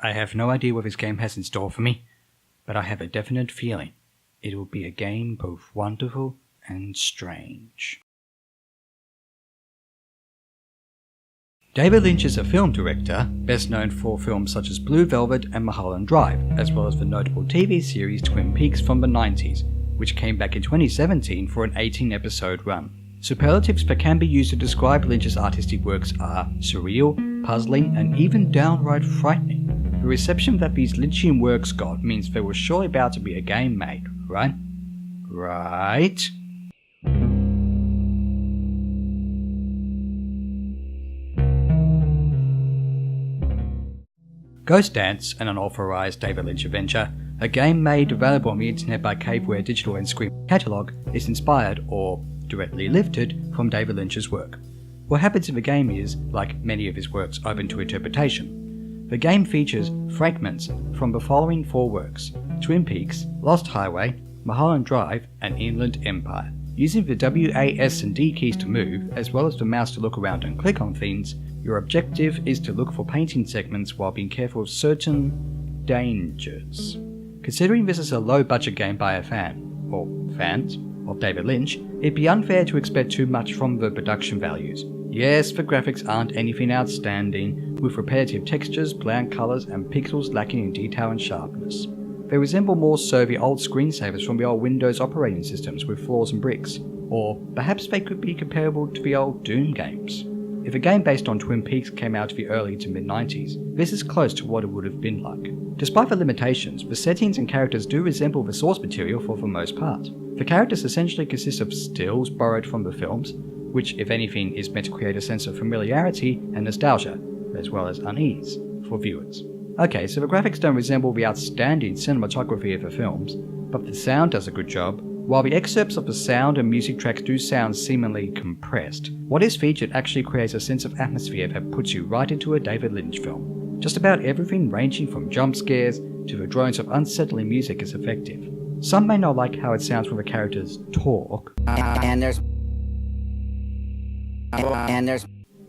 I have no idea what this game has in store for me, but I have a definite feeling it will be a game both wonderful and strange. David Lynch is a film director, best known for films such as Blue Velvet and Mulholland Drive, as well as the notable TV series Twin Peaks from the 90s, which came back in 2017 for an 18-episode run. Superlatives that can be used to describe Lynch's artistic works are surreal, puzzling, and even downright frightening. The reception that these Lynchian works got means there was surely about to be a game made, right? Right? Ghost Dance, an unauthorized David Lynch adventure, a game made available on the internet by Caveware Digital and Scream Catalog, is inspired, or directly lifted, from David Lynch's work. What happens in the game is, like many of his works, open to interpretation. The game features fragments from the following 4 works: Twin Peaks, Lost Highway, Mulholland Drive, and Inland Empire. Using the W, A, S, and D keys to move, as well as the mouse to look around and click on things, your objective is to look for painting segments while being careful of certain dangers. Considering this is a low-budget game by a fan, or fans, of David Lynch, it'd be unfair to expect too much from the production values. Yes, the graphics aren't anything outstanding, with repetitive textures, bland colours, and pixels lacking in detail and sharpness. They resemble more so the old screensavers from the old Windows operating systems with flaws and bricks, or perhaps they could be comparable to the old Doom games. If a game based on Twin Peaks came out in the early to mid-90s, this is close to what it would have been like. Despite the limitations, the settings and characters do resemble the source material for the most part. The characters essentially consist of stills borrowed from the films, which if anything is meant to create a sense of familiarity and nostalgia, as well as unease, for viewers. Okay, so the graphics don't resemble the outstanding cinematography of the films, but the sound does a good job. While the excerpts of the sound and music tracks do sound seemingly compressed, what is featured actually creates a sense of atmosphere that puts you right into a David Lynch film. Just about everything ranging from jump scares to the drones of unsettling music is effective. Some may not like how it sounds when the characters talk,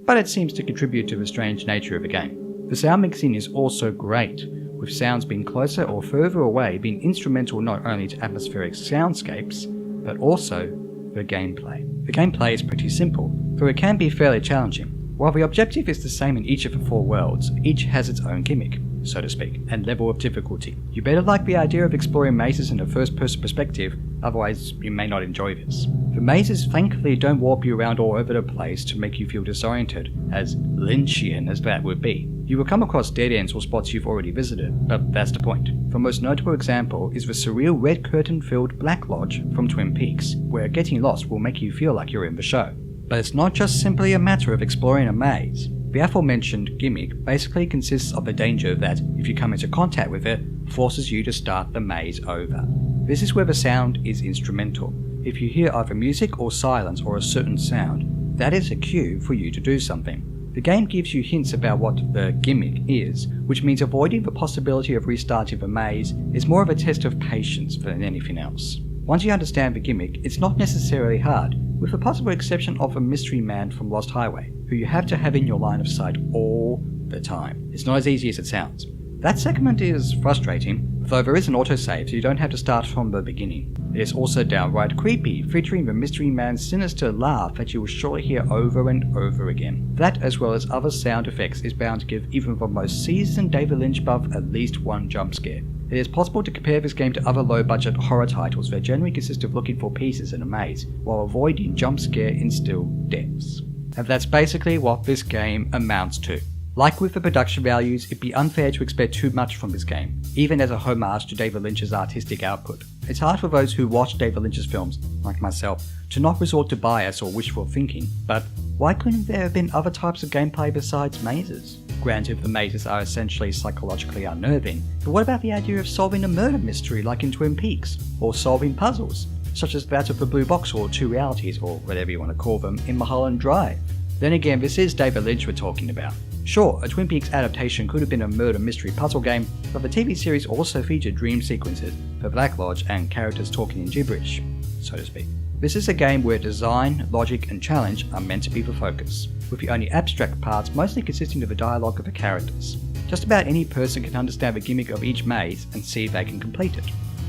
but it seems to contribute to the strange nature of the game. The sound mixing is also great, with sounds being closer or further away being instrumental not only to atmospheric soundscapes, but also the gameplay. The gameplay is pretty simple, though it can be fairly challenging. While the objective is the same in each of the 4 worlds, each has its own gimmick, so to speak, and level of difficulty. You better like the idea of exploring mazes in a first-person perspective, otherwise you may not enjoy this. The mazes thankfully don't warp you around all over the place to make you feel disoriented, as Lynchian as that would be. You will come across dead ends or spots you've already visited, but that's the point. The most notable example is the surreal red curtain-filled Black Lodge from Twin Peaks, where getting lost will make you feel like you're in the show. But it's not just simply a matter of exploring a maze. The aforementioned gimmick basically consists of the danger that, if you come into contact with it, forces you to start the maze over. This is where the sound is instrumental. If you hear either music or silence or a certain sound, that is a cue for you to do something. The game gives you hints about what the gimmick is, which means avoiding the possibility of restarting the maze is more of a test of patience than anything else. Once you understand the gimmick, it's not necessarily hard, with the possible exception of a mystery man from Lost Highway, who you have to have in your line of sight all the time. It's not as easy as it sounds. That segment is frustrating, though there is an autosave so you don't have to start from the beginning. It is also downright creepy, featuring the mystery man's sinister laugh that you will surely hear over and over again. That, as well as other sound effects, is bound to give even the most seasoned David Lynch buff at least one jump scare. It is possible to compare this game to other low-budget horror titles that generally consist of looking for pieces in a maze, while avoiding jump scare-instilled deaths. And that's basically what this game amounts to. Like with the production values, it'd be unfair to expect too much from this game, even as a homage to David Lynch's artistic output. It's hard for those who watch David Lynch's films, like myself, to not resort to bias or wishful thinking, but why couldn't there have been other types of gameplay besides mazes? Granted, the mazes are essentially psychologically unnerving, but what about the idea of solving a murder mystery like in Twin Peaks, or solving puzzles, such as that of the blue box or Two Realities, or whatever you want to call them, in Mulholland Drive? Then again, this is David Lynch we're talking about. Sure, a Twin Peaks adaptation could have been a murder mystery puzzle game, but the TV series also featured dream sequences, the Black Lodge, and characters talking in gibberish, so to speak. This is a game where design, logic, and challenge are meant to be the focus, with the only abstract parts mostly consisting of the dialogue of the characters. Just about any person can understand the gimmick of each maze and see if they can complete it.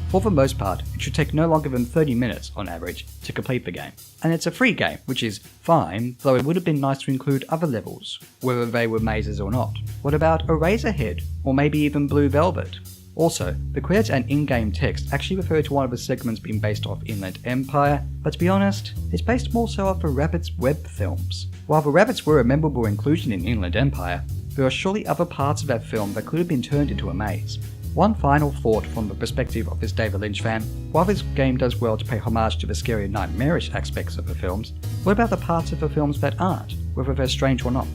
For the most part, it should take no longer than 30 minutes on average to complete the game. And it's a free game, which is fine, though it would have been nice to include other levels, whether they were mazes or not. What about Eraserhead, or maybe even Blue Velvet? Also, the credits and in-game text actually refer to one of the segments being based off Inland Empire, but to be honest, it's based more so off the Rabbids web films. While the Rabbids were a memorable inclusion in Inland Empire, there are surely other parts of that film that could have been turned into a maze. One final thought from the perspective of this David Lynch fan: while this game does well to pay homage to the scary and nightmarish aspects of the films, what about the parts of the films that aren't, whether they're strange or not?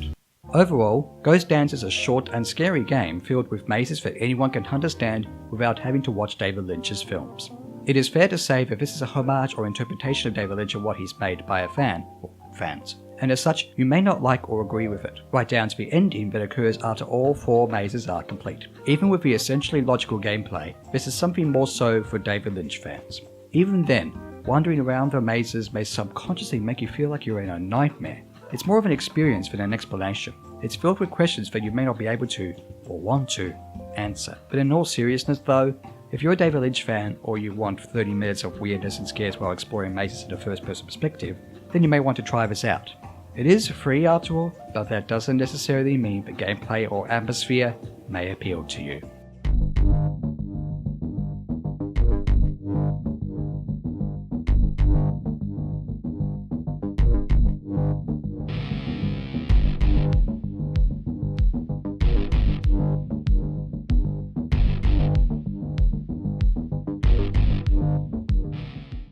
Overall, Ghost Dance is a short and scary game filled with mazes that anyone can understand without having to watch David Lynch's films. It is fair to say that this is a homage or interpretation of David Lynch of what he's made by a fan, or fans, and as such, you may not like or agree with it, right down to the ending that occurs after all 4 mazes are complete. Even with the essentially logical gameplay, this is something more so for David Lynch fans. Even then, wandering around the mazes may subconsciously make you feel like you're in a nightmare. It's more of an experience than an explanation. It's filled with questions that you may not be able to, or want to, answer. But in all seriousness though, if you're a David Lynch fan, or you want 30 minutes of weirdness and scares while exploring mazes in a first-person perspective, then you may want to try this out. It is free after all, but that doesn't necessarily mean the gameplay or atmosphere may appeal to you.